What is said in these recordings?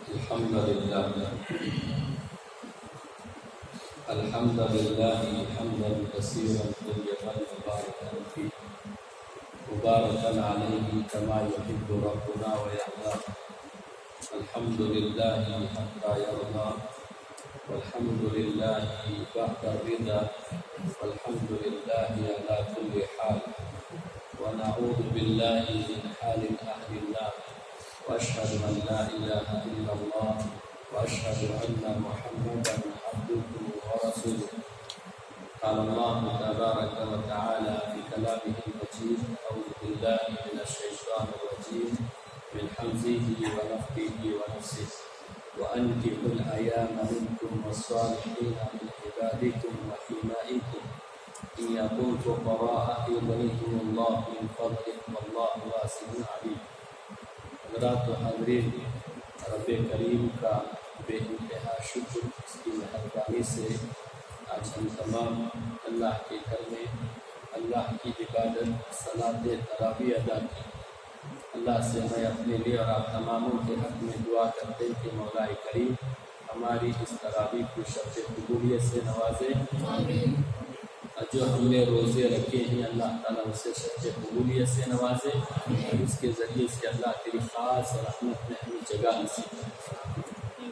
الحمد لله حمدا كثيرا طيبا مباركا فيه مباركا عليه كما يحب ربنا ويرضى. الحمد لله حتى يرضى، والحمد لله بعد الرضا، والحمد لله على كل حال، ونعوذ بالله من حال أهل النار، وأشهد أن لا إله إلا الله، وأشهد أن محمدا عبده ورسوله. قال الله تبارك وتعالى في كلامه المجيد: أعوذ بالله من الشيطان الرجيم من حمزه ونفخه ونفسه: وأنكحوا الأيام منكم والصالحين من عبادكم وإمائكم إن يكونوا فقراء يغنيهم الله من فضله والله واسع عليم. حضرات و حاضرین، رب کریم کا بے انتہا شکر، اس کی مہربانی سے آج ہم تمام اللہ کے گھر میں اللہ کی عبادت صلاۃ تراویح ادا کی۔ اللہ سے میں اپنے لیے اور آپ تماموں کے حق میں دعا کرتے ہیں کہ مولا کریم ہماری اس تراویح کو شب قبولیت سے نوازے، جو ہم نے روزے رکھے ہیں اللہ تعالیٰ اسے شب قبولیت سے نوازے، اور اس کے ذریعے سے اللہ تیری خاص رحمت میں ہمیں جگہ نصیب کرے۔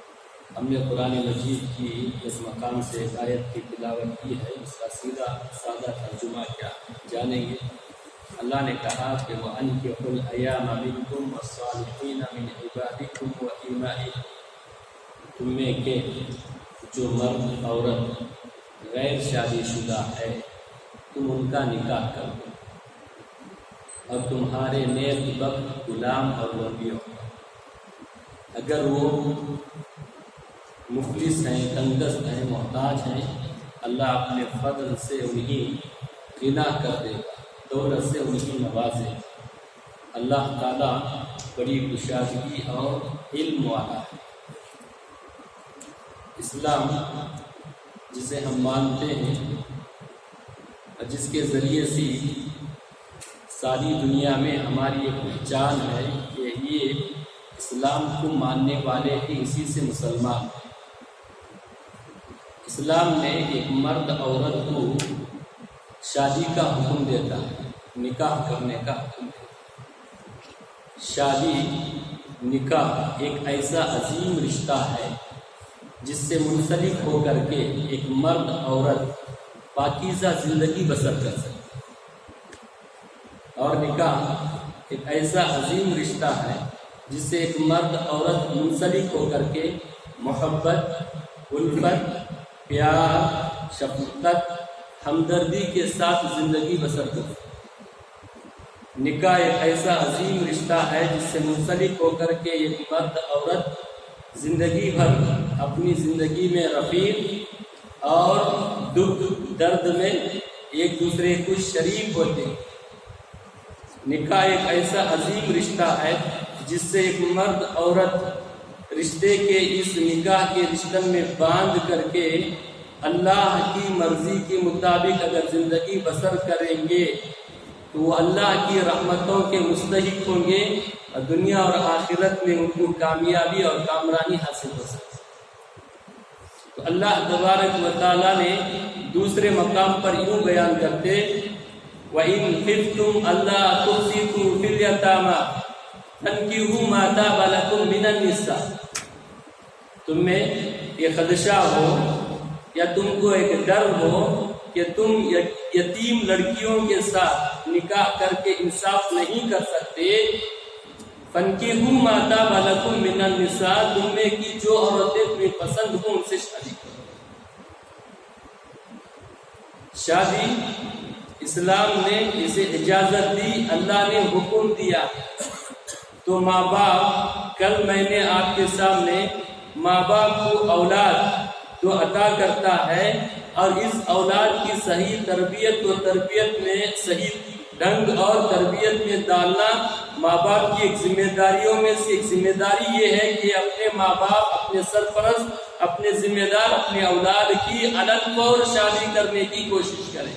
ہم نے قرآن مجید کی اس مقام سے ایک آیت کی تلاوت کی ہے، اس کا سیدھا سادہ ترجمہ کیا جانیں گے۔ اللہ نے کہا کہ وَأَنكِحُوا الْأَيَامَ مِنكُمْ وَالصَّالِحِينَ مِنْ عِبَادِكُمْ وَإِمَائِكُمْ، تم میں کہ جو مرد عورت غیر شادی شدہ ہے تم ان کا نکاح کر دو، اور تمہارے نیک بخت غلام اور لونڈیوں، اگر وہ مفلس ہیں، تنگست ہیں، محتاج ہیں، اللہ اپنے فضل سے انہیں غنا کر دے گا، دولت سے انہیں نوازے۔ اللہ تعالیٰ بڑی کشادگی اور علم والا ہے۔ اسلام جسے ہم مانتے ہیں اور جس کے ذریعے سے ساری دنیا میں ہماری ایک پہچان ہے کہ یہ اسلام کو ماننے والے ہی اسی سے مسلمان ہیں۔ اسلام نے ایک مرد عورت کو شادی کا حکم دیتا ہے، نکاح کرنے کا حکم دیتا ہے۔ شادی نکاح ایک ایسا عظیم رشتہ ہے جس سے منسلک ہو کر کے ایک مرد عورت پاکیزہ زندگی بسر کر سکتے، اور نکاح ایک ایسا عظیم رشتہ ہے جس سے ایک مرد عورت منسلک ہو کر کے محبت، الفت، پیار، شفقت، ہمدردی کے ساتھ زندگی بسر کر سکتے۔ نکاح ایک ایسا عظیم رشتہ ہے جس سے منسلک ہو کر کے ایک مرد عورت زندگی بھر اپنی زندگی میں رفیق اور دکھ درد میں ایک دوسرے کو شریک ہوتے ہیں۔ نکاح ایک ایسا عظیم رشتہ ہے جس سے ایک مرد عورت رشتے کے اس نکاح کے رشتہ میں باندھ کر کے اللہ کی مرضی کے مطابق اگر زندگی بسر کریں گے تو وہ اللہ کی رحمتوں کے مستحق ہوں گے، اور دنیا اور آخرت میں ان کو کامیابی اور کامرانی حاصل ہو سکتی۔ تو اللہ تبارک و تعالیٰ نے دوسرے مقام پر یوں بیان کرتے: وَإِنْ خِفْتُمْ أَلَّا تُقْسِطُوا فِي الْيَتَامَىٰ فَانكِحُوا مَا طَابَ لَكُم مِّنَ النِّسَاءِ، تم میں یہ خدشہ ہو یا تم کو ایک ڈر ہو کہ تم یتیم لڑکیوں کے ساتھ نکاح کر کے انصاف نہیں کر سکتے، فَانكِحُوا مَا طَابَ لَكُم مِّنَ النِّسَاءِ، تم میں کی جو عورتیں تمہیں پسند ہوں ان سے شادی کرو۔ شادی اسلام نے اسے اجازت دی، اللہ نے حکم دیا۔ تو ماں باپ، کل میں نے آپ کے سامنے ماں باپ کو اولاد جو عطا کرتا ہے اور اس اولاد کی صحیح تربیت و تربیت میں صحیح ڈھنگ اور تربیت میں ڈالنا ماں باپ کی ایک ذمہ داریوں میں سے ایک ذمہ داری یہ ہے کہ اپنے ماں باپ، اپنے سرپرست، اپنے ذمہ دار اپنے اولاد کی علن فور شادی کرنے کی کوشش کریں۔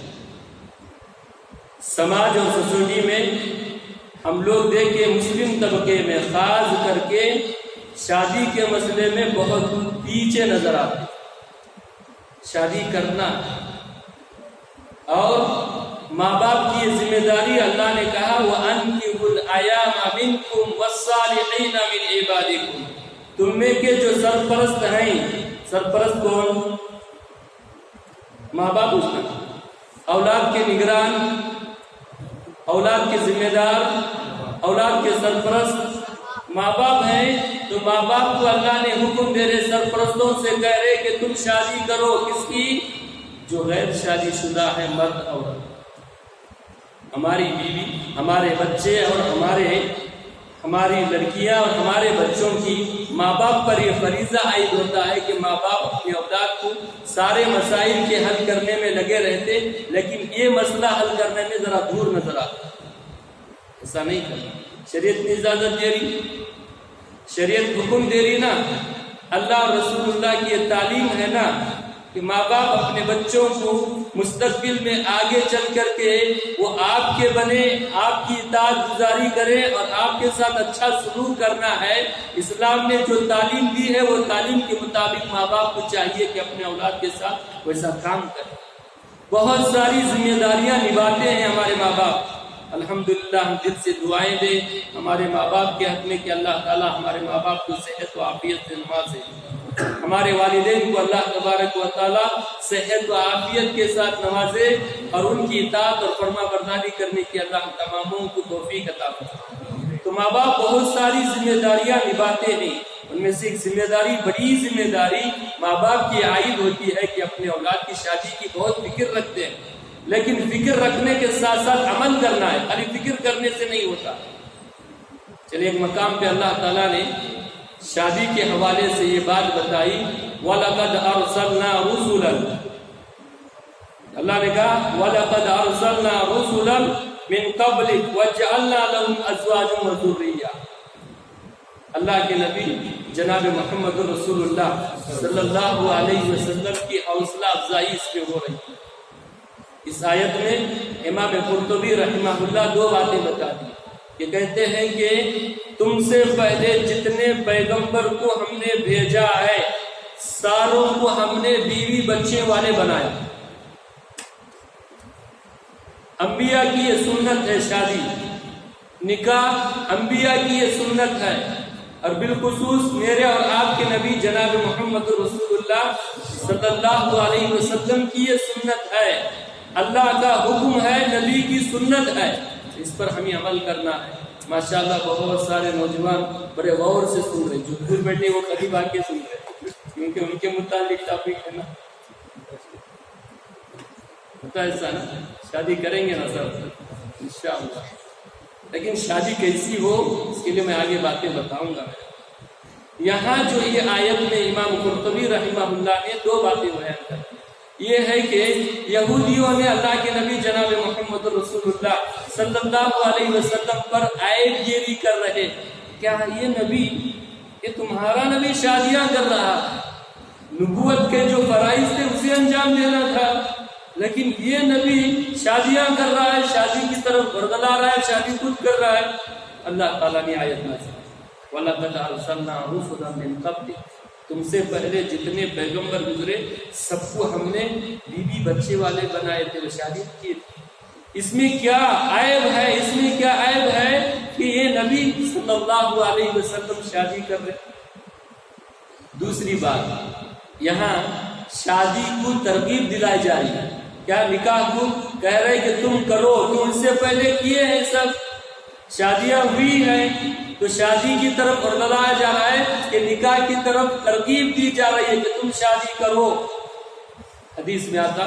سماج اور سوسائٹی میں ہم لوگ دیکھیں مسلم طبقے میں خاص کر کے شادی کے مسئلے میں بہت پیچھے نظر آتے. شادی کرنا اور ماں باپ کی یہ ذمہ داری اللہ نے کہا وَأَنكِحُوا الْأَيَامَ مِنكُمْ وَالصَّالِحِينَ مِنْ عِبَادِكُمْ. تم میں کے جو سرپرست ہیں، سرپرست کون؟ ماں باپ اس کا، اولاد کے نگران، اولاد کے ذمہ دار، اولاد کے سرپرست ماں باپ ہیں. تو ماں باپ کو اللہ نے حکم دے رہے، سرپرستوں سے کہہ رہے کہ تم شادی کرو. کس کی؟ جو غیر شادی شدہ ہے، مرد عورت. ہماری بیوی، ہمارے بچے اور ہماری لڑکیاں اور ہمارے بچوں کی ماں باپ پر یہ فریضہ عائد ہوتا ہے کہ ماں باپ اپنی اولاد کو سارے مسائل کے حل کرنے میں لگے رہتے، لیکن یہ مسئلہ حل کرنے میں ذرا دور نظر آتا. ایسا نہیں کرنا. شریعت نے اجازت دے رہی، شریعت حکم دے رہی نا. اللہ اور رسول اللہ کی یہ تعلیم ہے نا کہ ماں باپ اپنے بچوں کو مستقبل میں آگے چل کر کے وہ آپ کے بنے، آپ کی اطاعت گزاری کرے اور آپ کے ساتھ اچھا سلوک کرنا ہے. اسلام نے جو تعلیم دی ہے وہ تعلیم کے مطابق ماں باپ کو چاہیے کہ اپنے اولاد کے ساتھ ویسا کام کرے. بہت ساری ذمہ داریاں نبھاتے ہیں ہمارے ماں باپ. الحمدللہ ہم دل سے دعائیں دیں ہمارے ماں باپ کے حق میں کہ اللہ تعالیٰ ہمارے ماں باپ کو صحت و عافیت سے نوازے. ہمارے والدین کو اللہ تبارک و تعالیٰ صحت و عافیت کے ساتھ نوازے اور ان کی اطاعت اور فرما برداری کرنے کی اللہ تماموں کو توفیق عطا فرمائے. تو ماں باپ بہت ساری ذمہ داریاں نبھاتے ہیں. ان میں سے ایک ذمہ داری، بڑی ذمہ داری ماں باپ کی عائد ہوتی ہے کہ اپنے اولاد کی شادی کی بہت فکر رکھتے ہیں. لیکن فکر رکھنے کے ساتھ ساتھ عمل کرنا ہے، خالی فکر کرنے سے نہیں ہوتا. چلیے ایک مقام پہ اللہ تعالیٰ نے شادی کے حوالے سے یہ بات بتائی وَلَقَدْ أَرْسَلْنَا رُسُلًا. اللہ نے کہا وَلَقَدْ أَرْسَلْنَا رُسُلًا مِنْ قَبْلِكَ وَجَعَلْنَا لَهُمْ أَزْوَاجًا وَذُرِّيَّةً. اللہ کے نبی جناب محمد رسول اللہ صلی اللہ علیہ وسلم کی حوصلہ افزائی اس میں ہو رہی ہے. اس آیت میں امام قرطبی رحمہ اللہ دو باتیں بتاتی ہیں. یہ کہتے ہیں کہ تم سے پہلے جتنے پیغمبر کو ہم نے بھیجا ہے ساروں کو ہم نے بیوی بچے والے بنایا. انبیاء کی یہ سنت ہے، شادی نکاح انبیاء کی یہ سنت ہے، اور بالخصوص میرے اور آپ کے نبی جناب محمد رسول اللہ صلی اللہ علیہ وسلم کی یہ سنت ہے. اللہ کا حکم ہے، نبی کی سنت ہے، اس پر ہمیں عمل کرنا ہے. ماشاءاللہ بہت سارے نوجوان بڑے غور سے سن رہے، جو دور بیٹھے وہ قریب آ کے سن رہے، کیونکہ ان کے متعلق ٹاپک ہے نا. ہوتا ہے ایسا نا، شادی کریں گے نا سب انشاءاللہ. لیکن شادی کیسی ہو اس کے لیے میں آگے باتیں بتاؤں گا. یہاں جو یہ آیت میں امام قرطبی رحمہ اللہ نے دو باتیں بیان کر دی. یہ ہے کہ یہودیوں نے اللہ کے نبی جناب محمد رسول اللہ صلی اللہ علیہ وسلم پر عیب گیری کر رہے. کیا یہ نبی، یہ تمہارا نبی شادیاں کر رہا، نبوت کے جو فرائض تھے اسے انجام دینا تھا، لیکن یہ نبی شادیاں کر رہا ہے، شادی کی طرف برگلا رہا ہے، شادی خود کر رہا ہے. اللہ تعالیٰ نے آیت نازل کی وَلَقَدْ أَرْسَلْنَا رُسُلًا مِنْ قَبْلِكَ. تم سے پہلے جتنے پیغمبر گزرے سب کو ہم نے بیوی بچے والے بنائے تھے، وہ شادی کی. اس میں کیا عیب ہے؟ اس میں کیا عیب ہے کہ یہ نبی صلی اللہ علیہ وسلم شادی کر رہے؟ دوسری بات، یہاں شادی کو ترغیب دلائی جا رہی ہے. کیا نکاح کو کہہ رہے کہ تم کرو، تم اس سے پہلے کیے ہیں، سب شادیاں ہوئی ہیں، تو شادی کی طرف بلایا جا رہا ہے کہ نکاح کی طرف ترغیب دی جا رہی ہے کہ تم شادی کرو. حدیث میں آتا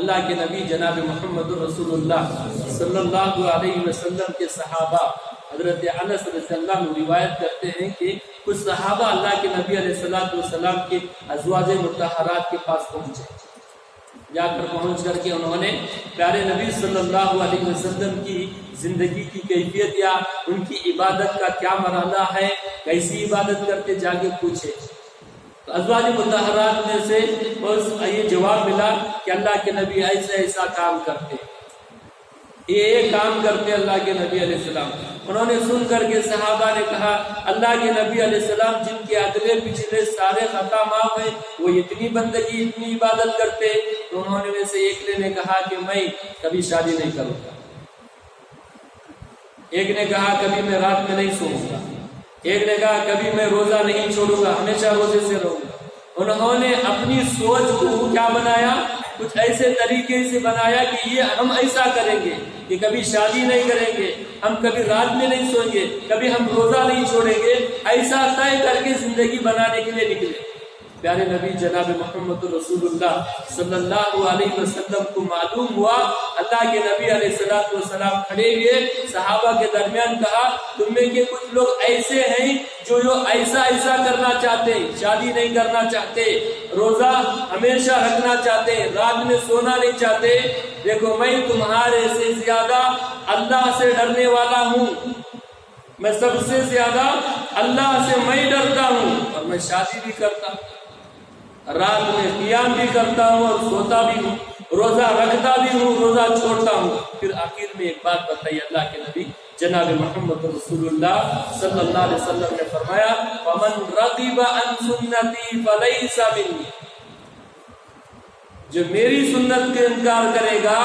اللہ کے نبی جناب محمد رسول اللہ صلی اللہ علیہ وسلم کے صحابہ حضرت انس رضی اللہ عنہ روایت کرتے ہیں کہ کچھ صحابہ اللہ کے نبی علیہ السلام کے ازواج مطہرات کے پاس پہنچے. جا کر پہنچ کر کے انہوں نے پیارے نبی صلی اللہ علیہ وسلم کی زندگی کی کیفیت یا ان کی عبادت کا کیا مرحلہ ہے، کیسی عبادت کرتے، جا کے پوچھے. تو ازواج مطہرات میں سے یہ جواب ملا کہ اللہ کے نبی ایسا ایسا کام کرتے. یہ کام کرتے اللہ کے نبی علیہ السلام۔ انہوں نے سن کر کے صحابہ نے کہا اللہ کے نبی علیہ السلام جن کے اگلے پچھلے سارے خطا معاف ہیں، وہ اتنی بندگی اتنی عبادت کرتے، تو انہوں نے میں سے ایک نے کہا کہ میں کبھی شادی نہیں کروں گا، ایک نے کہا کبھی میں رات میں نہیں سوؤں گا، ایک نے کہا کبھی میں روزہ نہیں چھوڑوں گا، ہمیشہ روزے سے رہوں گا۔ انہوں نے اپنی سوچ کو کیا بنایا، کچھ ایسے طریقے سے بنایا کہ یہ ہم ایسا کریں گے کہ کبھی شادی نہیں کریں گے، ہم کبھی رات میں نہیں سوئیں گے، کبھی ہم روزہ نہیں چھوڑیں گے، ایسا طے کر کے زندگی بنانے کے لیے نکلے۔ پیارے نبی جناب محمد رسول اللہ صلی اللہ علیہ وسلم کو معلوم ہوا، اللہ کے نبی علیہ السلام کھڑے ہوئے، صحابہ کے درمیان کہا تم میں کے کچھ لوگ ایسے ہیں جو ایسا کرنا چاہتے ہیں، شادی نہیں کرنا چاہتے، روزہ ہمیشہ رکھنا چاہتے، رات میں سونا نہیں چاہتے، دیکھو میں تمہارے سے زیادہ اللہ سے ڈرنے والا ہوں، میں سب سے زیادہ اللہ سے میں ڈرتا ہوں، اور میں شادی بھی کرتا ہوں، رات میں قیام بھی کرتا ہوں اور سوتا بھی ہوں، روزہ رکھتا بھی ہوں، روزہ چھوڑتا ہوں۔ پھر آخر میں ایک بات بتائی اللہ کے نبی جناب محمد رسول اللہ صلی اللہ علیہ وسلم نے فرمایا وَمَنْ رَغِبَ عَنْ سُنَّتِي فَلَيْسَ مِنِّي، جو میری سنت کا انکار کرے گا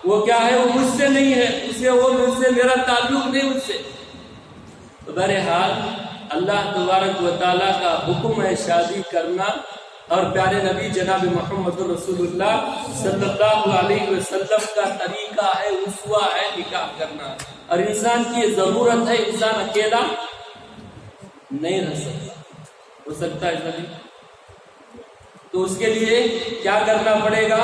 وہ کیا ہے، وہ مجھ سے نہیں ہے، وہ مجھ سے، میرا تعلق نہیں مجھ سے۔ تو بہرحال اللہ تبارک و تعالیٰ کا حکم ہے شادی کرنا، اور پیارے نبی جناب محمد رسول اللہ صلی اللہ علیہ وسلم کا طریقہ ہے، اسوہ ہے نکاح کرنا، اور انسان کی ضرورت ہے، انسان اکیلا نہیں رہ سکتا، ہو سکتا ہے نبی، تو اس کے لیے کیا کرنا پڑے گا،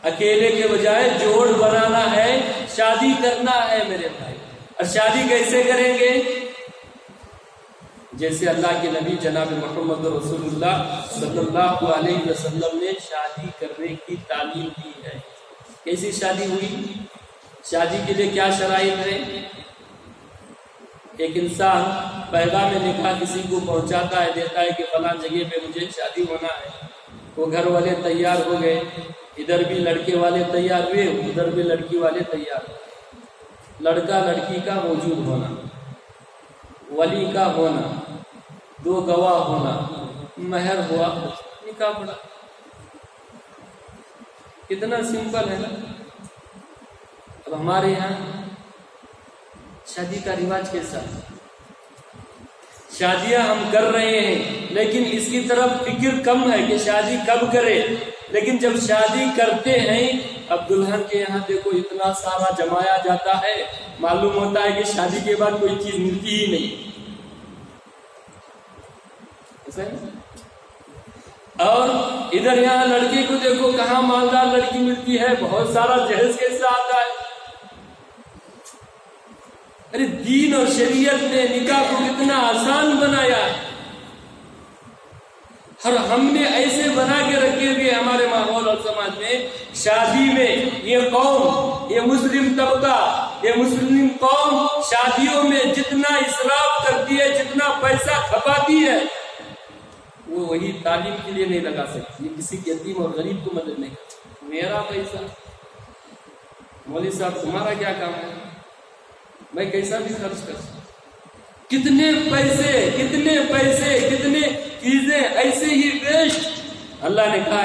اکیلے کے بجائے جوڑ بنانا ہے، شادی کرنا ہے میرے بھائی۔ اور شادی کیسے کریں گے، جیسے اللہ کے نبی جناب محمد رسول اللہ صلی اللہ علیہ وسلم نے شادی کرنے کی تعلیم دی ہے۔ کیسی شادی ہوئی، شادی کے لیے کیا شرائط ہے، ایک انسان پیغام نکاح کسی کو پہنچاتا ہے، دیتا ہے کہ فلاں جگہ پہ مجھے شادی ہونا ہے، وہ گھر والے تیار ہو گئے، ادھر بھی لڑکے والے تیار ہوئے، ادھر بھی لڑکی والے تیار ہوئے، لڑکا لڑکی کا موجود ہونا، ولی کا ہونا، دو گواہ ہونا، مہر ہوا، نکاح پڑا، کتنا سمپل ہے نا۔ اب ہمارے یہاں شادی کا رواج کیسا ہے، شادیاں ہم کر رہے ہیں لیکن اس کی طرف فکر کم ہے کہ شادی کب کرے، لیکن جب شادی کرتے ہیں اب دلہن کے یہاں دیکھو اتنا سارا جمایا جاتا ہے، معلوم ہوتا ہے کہ شادی کے بعد کوئی چیز ملتی ہی نہیں، اور ادھر یہاں لڑکی کو دیکھو کہاں مالدار لڑکی ملتی ہے، بہت سارا جہیز کیسا آتا ہے۔ ارے دین اور شریعت نے نکاح کو کتنا آسان بنایا ہے، اور ہم نے ایسے بنا کے رکھے ہوئے ہمارے ماحول اور سماج میں، شادی میں یہ قوم، یہ مسلم طبقہ، یہ مسلم قوم شادیوں میں جتنا اسراف کرتی ہے، جتنا پیسہ کھپاتی ہے، وہ وہی تعلیم کے لیے نہیں لگا سکتی، یہ کسی یتیم اور غریب کو مدد نہیں کر سکتی۔ میرا پیسہ، مولوی صاحب تمہارا کیا کام ہے، میں کیسا بھی خرچ کر سکتا، کتنے پیسے کتنے چیزیں ایسے ہی ویسٹ۔ اللہ نے کہا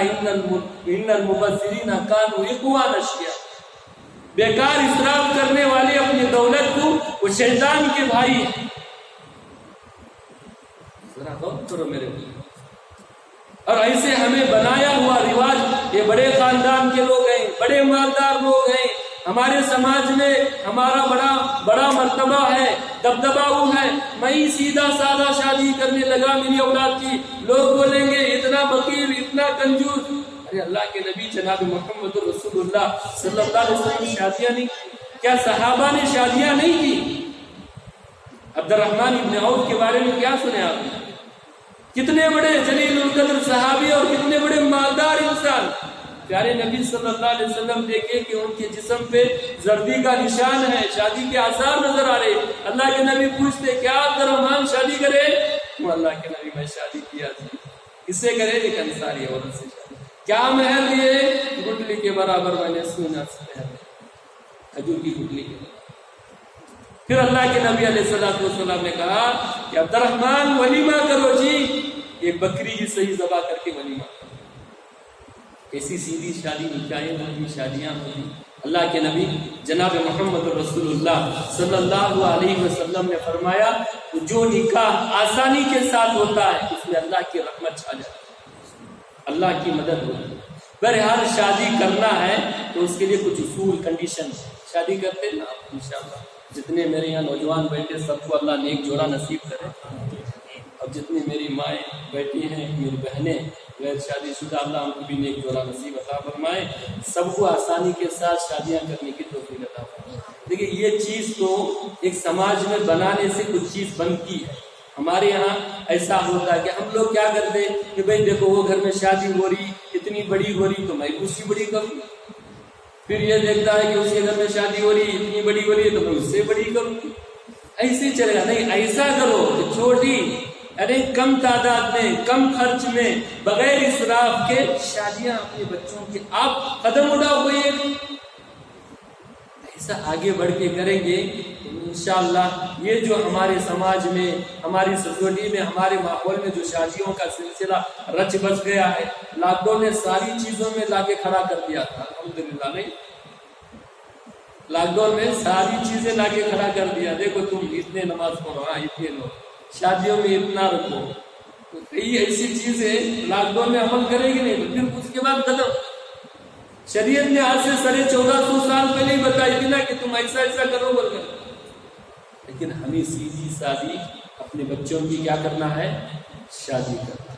ان المبذرین کانوا اخوان الشیاطین، بیکار اسراف کرنے والے اپنی دولت کو وہ شیطان کے بھائی ہیں۔ ذرا غور کرو میرے بھائی، اور ایسے ہمیں بنایا ہوا رواج، یہ بڑے خاندان کے لوگ ہیں، بڑے مالدار لوگ ہیں، ہمارے سماج میں ہمارا بڑا مرتبہ ہے، دبدبا ہے، میں سیدھا سادہ شادی کرنے لگا میری اولاد کی، لوگ بولیں گے اتنا بخیل، اتنا کنجوس۔ ارے اللہ کے نبی جناب محمد رسول اللہ صلی اللہ علیہ وسلم نے شادیاں نہیں کی، کیا صحابہ نے شادیاں نہیں کی؟ عبد الرحمن ابن عوف کے بارے میں کیا سنے آپ نے، کتنے بڑے جلیل القدر صحابی اور کتنے بڑے مالدار انسان۔ پیارے نبی صلی اللہ علیہ وسلم دیکھے کہ ان کے جسم پہ زردی کا نشان ہے، شادی کے آثار نظر آ رہے، اللہ کے نبی پوچھتے کیا عبد الرحمن شادی کرے؟ اللہ کے نبی میں شادی کیا تھی، کس سے کرے؟ ایک انصاری عورت سے شادی۔ کیا مہر دیے؟ گٹلی کے برابر میں نے سونا سے مہر۔ کھجور کی گٹلی کے لگا۔ پھر اللہ کے نبی علیہ السلام نے کہا کہ عبد الرحمن ولیمہ کرو جی، ایک بکری ہی صحیح ذبح کر کے ولیمہ کرو۔ ایسی سیدھی شادی نکاحیں ہوئی، شادیاں ہوئی۔ اللہ کے نبی جناب محمد رسول اللہ صلی اللہ علیہ وسلم نے فرمایا جو نکاح آسانی کے ساتھ ہوتا ہے اس میں اللہ کی رحمت چھا جاتی ہے، اللہ کی مدد ہوتی ہے۔ بہرحال شادی کرنا ہے تو اس کے لیے کچھ اصول کنڈیشن، شادی کرتے ہیں نا انشاءاللہ، جتنے میرے یہاں نوجوان بیٹھے سب کو اللہ نیک جوڑا نصیب کرے، اور جتنی میری مائیں بیٹھی ہیں، میری بہنیں غیر شادی شدہ، اللہ ان کو بھی نیک جوڑا نصیب عطا فرمائے، سب کو آسانی کے ساتھ شادیاں کرنے کی توفیق عطا فرمائے۔ دیکھیے یہ چیز تو ایک سماج میں بنانے سے کچھ چیز بنتی ہے۔ ہمارے یہاں ایسا ہوتا ہے کہ ہم لوگ کیا کرتے ہیں کہ بھئی دیکھو وہ گھر میں شادی ہو رہی اتنی بڑی ہو رہی تو میں اس سے بڑی کروں، پھر یہ دیکھتا ہے کہ اس کے گھر میں شادی ہو رہی اتنی بڑی ہو رہی ہے تو میں اس سے بڑی کروں، ایسے چلے گا نہیں۔ ایسا کرو کہ چھوٹی کم تعداد میں، کم خرچ میں، بغیر اسراف کے شادیاں اپنے بچوں کے آپ قدم اٹھاؤ، کوئی ایسا آگے بڑھ کے کریں گے تو انشاءاللہ یہ جو ہمارے سماج میں، ہماری سوسائٹی میں، ہمارے ماحول میں جو شادیوں کا سلسلہ رچ بس گیا ہے، لاک ڈاؤن نے ساری چیزوں میں لا کے کھڑا کر دیا تھا، الحمدللہ نہیں، لاک ڈاؤن میں ساری چیزیں لا کے کھڑا کر دیا۔ دیکھو تم اتنے نماز پڑھو، ہاں اتنے لو، شادیوں میں اتنا رکھو، تو کئی ایسی چیزیں لاک ڈاؤن میں عمل کرے گی نہیں تو پھر اس کے بعد ختم۔ شریعت نے آج سے 1450 سال پہلے ہی بتائی تھی نا کہ تم ایسا ایسا کرو بول کر، لیکن ہمیں سیدھی سادی اپنے بچوں کی کیا کرنا ہے؟ شادی کرنا۔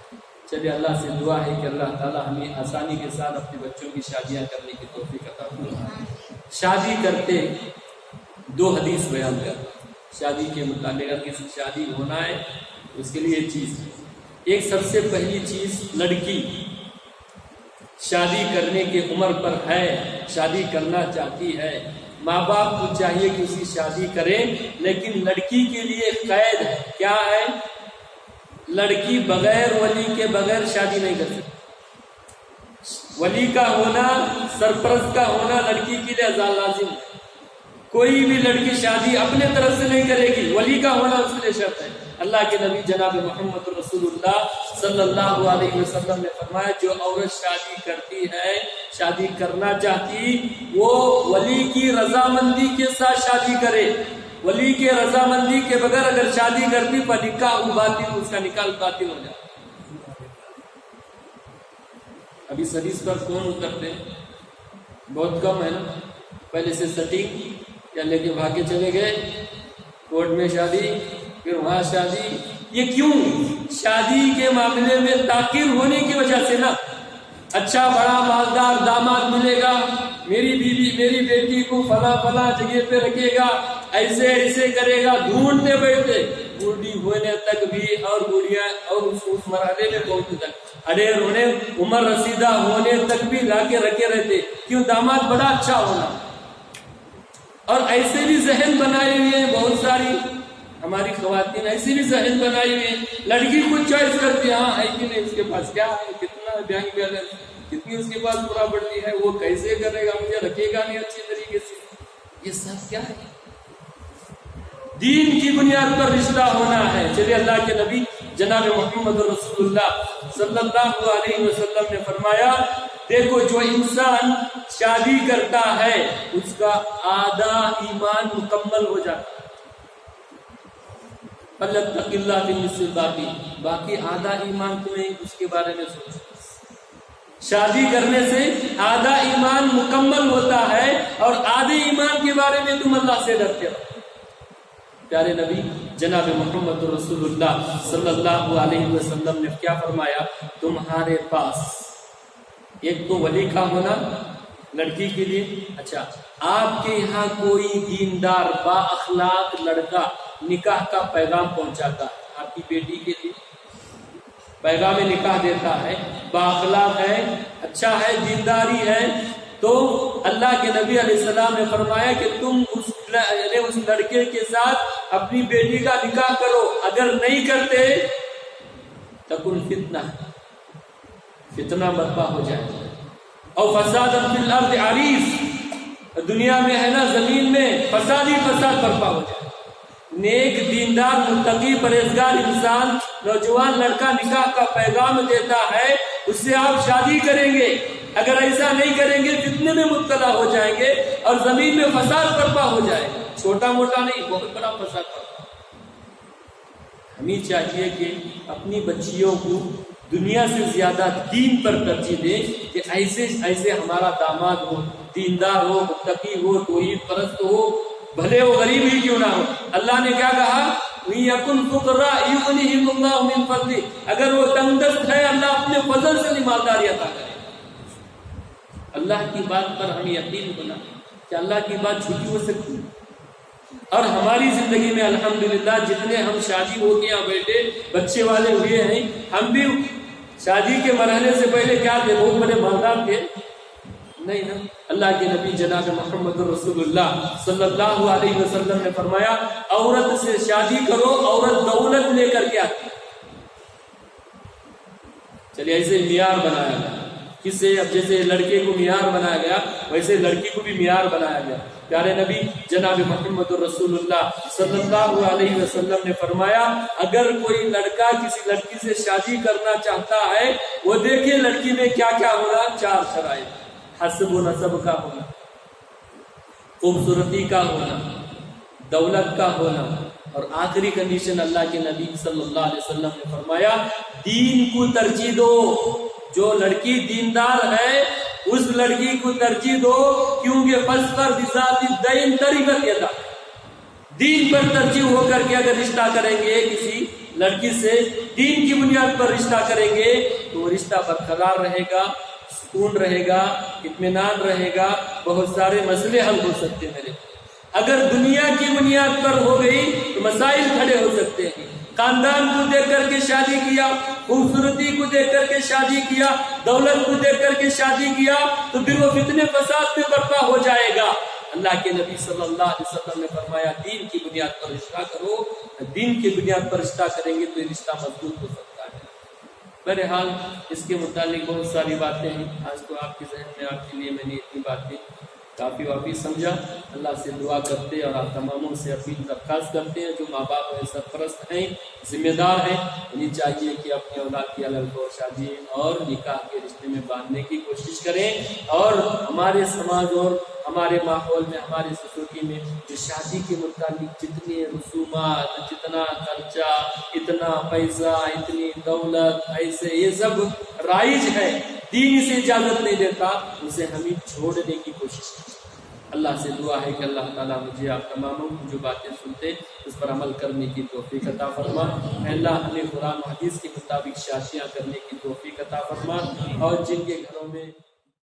چلیے اللہ سے دعا ہے کہ اللہ تعالیٰ ہمیں آسانی کے ساتھ اپنے بچوں کی شادیاں کرنے کی توفیق عطا فرمائے۔ شادی کرتے دو حدیث بیان کرنا، شادی کے متعلق اگر کسی شادی ہونا ہے اس کے لیے چیز، ایک سب سے پہلی چیز، لڑکی شادی کرنے کے عمر پر ہے، شادی کرنا چاہتی ہے، ماں باپ کو چاہیے کہ اس کی شادی کریں، لیکن لڑکی کے لیے قید ہے، کیا ہے؟ لڑکی بغیر ولی کے بغیر شادی نہیں کر سکتی۔ ولی کا ہونا، سرپرست کا ہونا لڑکی کے لیے لازم ہے۔ کوئی بھی لڑکی شادی اپنے طرف سے نہیں کرے گی، ولی کا ہونا اس کے لیے شرط ہے۔ اللہ کے نبی جناب محمد رسول اللہ صلی اللہ علیہ وسلم نے فرمایا جو عورت شادی کرتی ہے، شادی کرنا چاہتی، وہ ولی کی رضامندی کے ساتھ شادی کرے۔ ولی کے رضامندی کے بغیر اگر شادی کرتی فنکاح باطل، اس کا نکاح باطل ہو جاتا۔ ابھی حدیث پر کون اترتے ہیں؟ بہت کم ہے نا، پہلے سے سٹنگ یا لے کے بھاگے چلے گئے، کورٹ میں شادی، پھر وہاں شادی۔ یہ کیوں؟ شادی کے معاملے میں تاخیر ہونے کی وجہ سے نا، اچھا بڑا مالدار داماد ملے گا، میری بیوی میری بیٹی کو فلاں فلاں جگہ پہ رکھے گا، ایسے ایسے کرے گا، ڈھونڈتے بیٹھتے بوڑھی ہونے تک بھی، اور بوڑھیاں اور اس مرحلے میں پہنچنے تک، اڑے رونے عمر رسیدہ ہونے تک بھی لا کے رکھے رہتے، کیوں؟ داماد بڑا اچھا ہونا۔ اور ایسے بھی ذہن بنائے ہوئے ہیں بہت ساری ہماری خواتین، ایسے بھی ذہن بنائی ہوئی ہیں، لڑکی خود چوائس کرتی ہے، ہاں ہے کہ نہیں، اس کے پاس کیا ہے، کتنا بینک بیلنس، کتنی اس کے پاس پراپرٹی ہے، وہ کیسے کرے گا، مجھے رکھے گا نہیں اچھی طریقے سے۔ یہ سب کیا ہے؟ دین کی بنیاد پر رشتہ ہونا ہے۔ چلیے اللہ کے نبی جناب محمد رسول اللہ صلی اللہ علیہ وسلم نے فرمایا دیکھو جو انسان شادی کرتا ہے اس کا آدھا ایمان مکمل ہو جاتا ہے، فَلْيَتَّقِ اللَّهَ فِي النِّصْفِ الْبَاقِي، باقی آدھا ایمان تمہیں اس کے بارے میں سوچو۔ شادی کرنے سے آدھا ایمان مکمل ہوتا ہے اور آدھے ایمان کے بارے میں تم اللہ سے ڈرتے ہو۔ پیارے نبی جناب محمد رسول اللہ صلی اللہ علیہ وسلم نے کیا فرمایا؟ تمہارے پاس ایک تو ولی کا ہونا لڑکی کے لیے، اچھا آپ کے یہاں کوئی دیندار با اخلاق لڑکا نکاح کا پیغام پہنچاتا ہے، آپ کی بیٹی کے لیے پیغام نکاح دیتا ہے، با اخلاق ہے، اچھا ہے، دینداری ہے، تو اللہ کے نبی علیہ السلام نے فرمایا کہ تم اس لڑکے کے ساتھ اپنی بیٹی کا نکاح کرو، اگر نہیں کرتے تکن فتنہ برپا ہو جائے، اور فساد فی الارض عریض، دنیا میں ہے نا زمین میں فساد ہی فساد برپا ہو جائے. نیک دیندار متقی پرہیزگار انسان نوجوان لڑکا نکاح کا پیغام دیتا ہے، اس سے آپ شادی کریں گے. اگر ایسا نہیں کریں گے فتنے میں مبتلا ہو جائیں گے اور زمین میں فساد برپا ہو جائے گا. چھوٹا موٹا نہیں، بہت بڑا فساد برپا. ہمیں چاہیے کہ اپنی بچیوں کو دنیا سے زیادہ دین پر ترجیح دیں کہ ایسے ہمارا داماد ہو، دیندار ہو، متقی ہو، توحید پرست ہو، بھلے وہ غریب ہی کیوں نہ ہو. اللہ نے کیا کہا؟ وَيَكُنْ فُقَرَاءَ يُغْنِهِمُ اللَّهُ مِنْ فَضْلِهِ. اگر وہ تنگ دست ہے اللہ اپنے فضل سے مالداری عطا کرے. اللہ کی بات پر ہمیں یقین ہونا کہ اللہ کی بات جھوٹی ہو سکتی ہے. اور ہماری زندگی میں الحمدللہ جتنے ہم شادی ہو کے یہاں بیٹھے بچے والے ہوئے ہیں، ہم بھی شادی کے مرحلے سے پہلے کیا تھے؟ بہت بڑے مالدار تھے نہیں نا. اللہ کے نبی جناب محمد رسول اللہ صلی اللہ علیہ وسلم نے فرمایا عورت سے شادی کرو، عورت دولت لے کر کے آتی. چلیے ایسے معیار بنایا گیا کس سے؟ اب جیسے لڑکے کو معیار بنایا گیا ویسے لڑکی کو بھی معیار بنایا گیا. پیارے نبی جناب محمد رسول اللہ صلی اللہ علیہ وسلم نے فرمایا اگر کوئی لڑکا کسی لڑکی سے شادی کرنا چاہتا ہے وہ دیکھے لڑکی میں کیا کیا ہونا. 4 شرائط: حسب و نسب کا ہونا، خوبصورتی کا ہونا، دولت کا ہونا، اور آخری کنڈیشن اللہ کے نبی صلی اللہ علیہ وسلم نے فرمایا دین کو ترجیح دو. جو لڑکی دیندار ہے اس لڑکی کو ترجیح دو، کیونکہ فَاسْفَرْ بِذَاتِ الدِّينِ تَرِبَتْ يَدَاكَ. دین پر ترجیح ہو کر کے اگر رشتہ کریں گے کسی لڑکی سے، دین کی بنیاد پر رشتہ کریں گے تو وہ رشتہ برقرار رہے گا، سکون رہے گا، اطمینان رہے گا، بہت سارے مسئلے حل ہو سکتے ہیں. میرے اگر دنیا کی بنیاد پر ہو گئی تو مسائل کھڑے ہو سکتے ہیں. خاندان کو دیکھ کر کے شادی کیا، خوبصورتی کو دیکھ کر کے شادی کیا، دولت کو دیکھ کر کے شادی کیا تو پھر وہ فتنے فساد میں برپا ہو جائے گا. اللہ کے نبی صلی اللہ علیہ وسلم نے فرمایا دین کی بنیاد پر رشتہ کرو. دین کی بنیاد پر رشتہ کریں گے تو یہ رشتہ مضبوط ہو سکتا ہے. بہرحال اس کے متعلق بہت ساری باتیں ہیں. آج تو آپ کے ذہن میں آپ کے لیے میں نے اتنی باتیں کافی واقعی سمجھا. اللہ سے دعا کرتے اور آپ تماموں سے اپیل درخواست کرتے ہیں جو ماں باپ ہیں، سرپرست ہیں، ذمہ دار ہیں، انہیں چاہیے کہ اپنے اولاد کی الگ کو شادی اور نکاح کے رشتے میں باندھنے کی کوشش کریں. اور ہمارے سماج اور ہمارے ماحول میں، ہمارے سوسائٹی میں جو شادی کے متعلق جتنے رسومات، جتنا خرچہ، اتنا پیسہ، اتنی دولت، ایسے یہ سب رائج ہے، دین اسے اجازت نہیں دیتا، اسے ہمیں چھوڑنے کی کوشش کریں. اللہ سے دعا ہے کہ اللہ تعالیٰ مجھے آپ تماموں کو جو باتیں سنتے اس پر عمل کرنے کی توفیق عطا فرما. اے اللہ ہمیں قرآن و حدیث کے مطابق شادیاں کرنے کی توفیق عطا فرما. اور جن کے گھروں میں